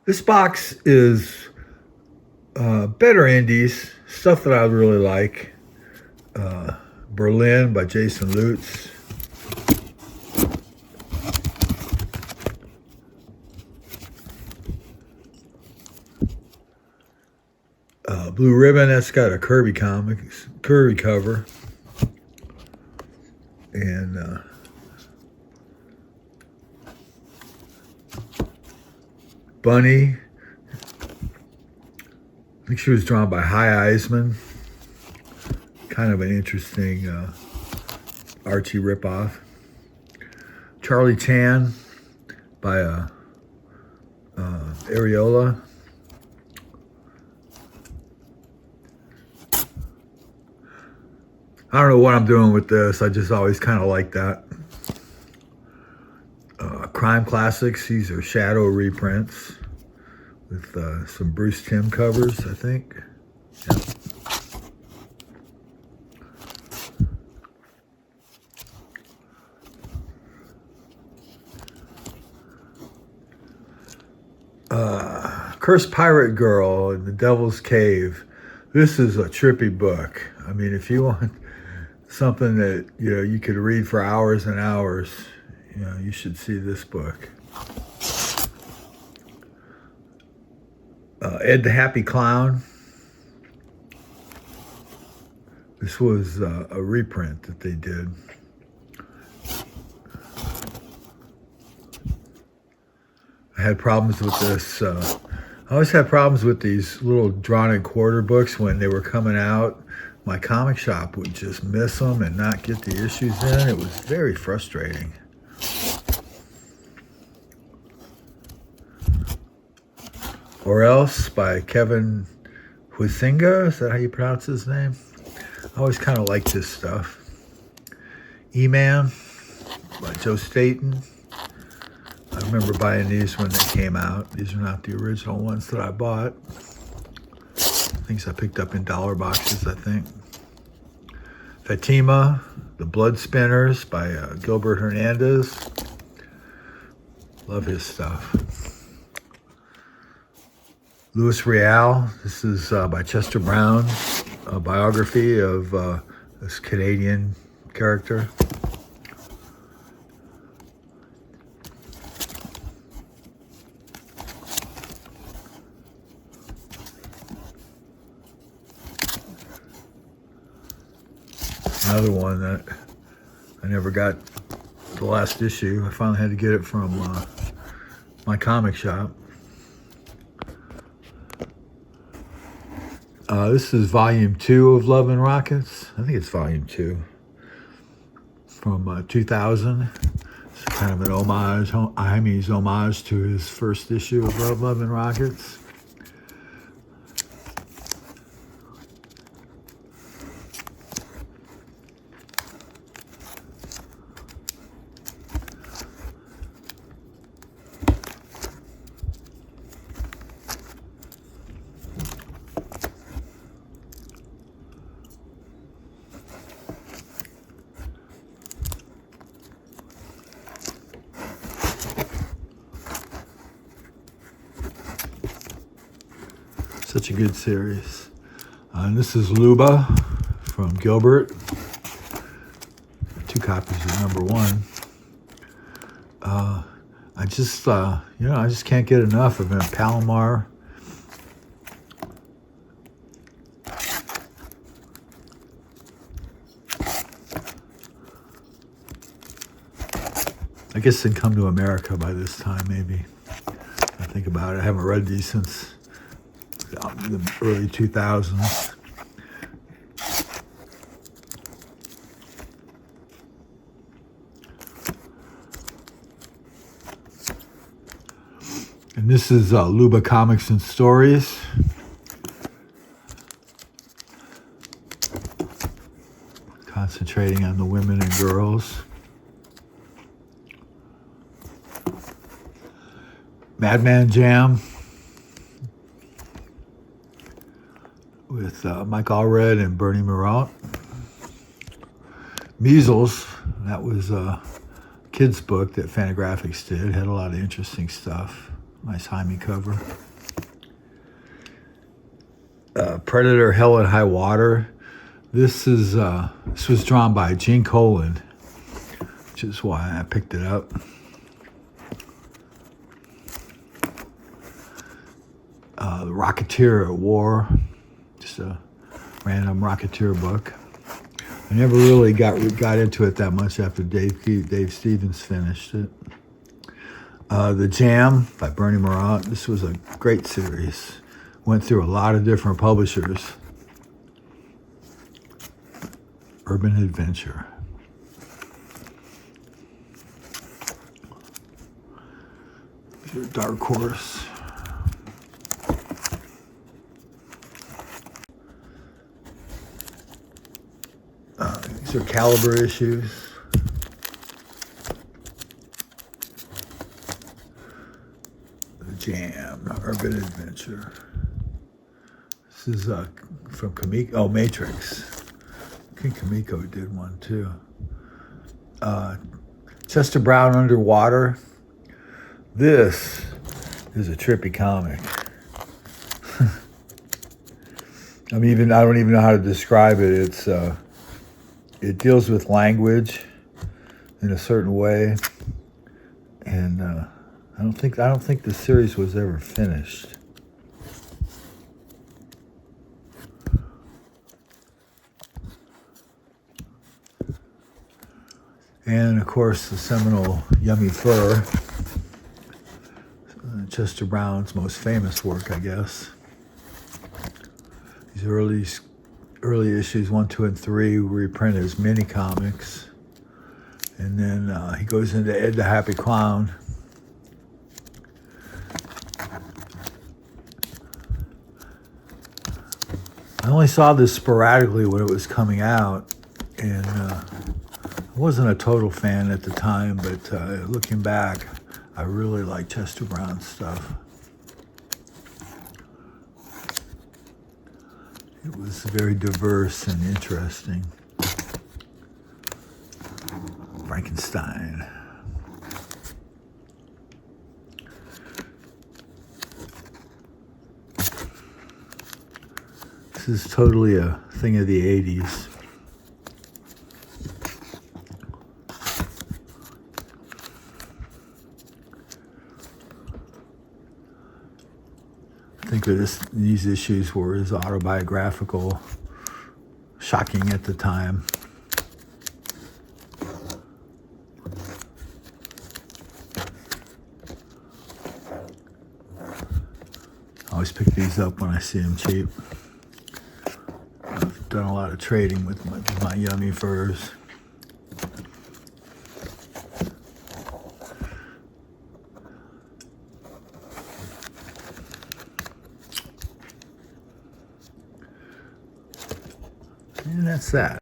This box is better indies, stuff that I really like. Uh, Berlin by Jason Lutz. Blue Ribbon, that's got a Kirby comics, Kirby cover. And Bunny, I think she was drawn by Hy Eisman. Kind of an interesting Archie ripoff. Charlie Chan by Areola. I don't know what I'm doing with this. I just always kind of like that. Crime Classics. These are Shadow reprints with some Bruce Timm covers, I think. Cursed Pirate Girl in the Devil's Cave. This is a trippy book. I mean, if you want something that you could read for hours and hours, you should see this book. Ed the Happy Clown. This was a reprint that they did. I had problems with this. I always had problems with these little drawn-in quarter books when they were coming out. My comic shop would just miss them and not get the issues in. It was very frustrating. Or Else by Kevin Huizinga. Is that how you pronounce his name? I always kind of liked this stuff. E-Man by Joe Staton. I remember buying these when they came out. These are not the original ones that I bought. Things I picked up in dollar boxes, I think. Fatima, The Blood Spinners by Gilbert Hernandez. Love his stuff. Louis Real. This is by Chester Brown, a biography of this Canadian character. Another one that I never got the last issue. I finally had to get it from my comic shop. This is volume 2 of Love and Rockets. I think it's volume 2 from 2000. It's kind of an homage, Jaime's homage to his first issue of Love and Rockets. Such a good series. And this is Luba from Gilbert. 2 copies of number 1. I just can't get enough of him. Palomar. I guess they'd come to America by this time, maybe. I think about it. I haven't read these since the early 2000s. And this is Luba Comics and Stories. Concentrating on the women and girls. Madman Jam with Mike Allred and Bernie Marotte. Measles, that was a kid's book that Fantagraphics did. Had a lot of interesting stuff. Nice Jaime cover. Predator Hell and High Water. This was drawn by Gene Colan, which is why I picked it up. The Rocketeer at War, just a random Rocketeer book. I never really got into it that much after Dave Stevens finished it. The Jam by Bernie Morant. This was a great series. Went through a lot of different publishers. Urban Adventure. Dark Horse. These are Caliber issues. The Jam, Urban Adventure. This is from Comico. Oh, Matrix. I think Comico did one too. Chester Brown Underwater. This is a trippy comic. I don't even know how to describe it. It deals with language in a certain way, and I don't think the series was ever finished. And of course, the seminal Yummy Fur, Chester Brown's most famous work, I guess. These early issues 1, 2, and 3 were reprinted as mini comics, and then he goes into Ed the Happy Clown. I only saw this sporadically when it was coming out, and I wasn't a total fan at the time, but looking back, I really like Chester Brown's stuff. It was very diverse and interesting. Frankenstein. This is totally a thing of the 80s. I think these issues were as autobiographical, shocking at the time. I always pick these up when I see them cheap. I've done a lot of trading with my Yummy Furs. And that's that.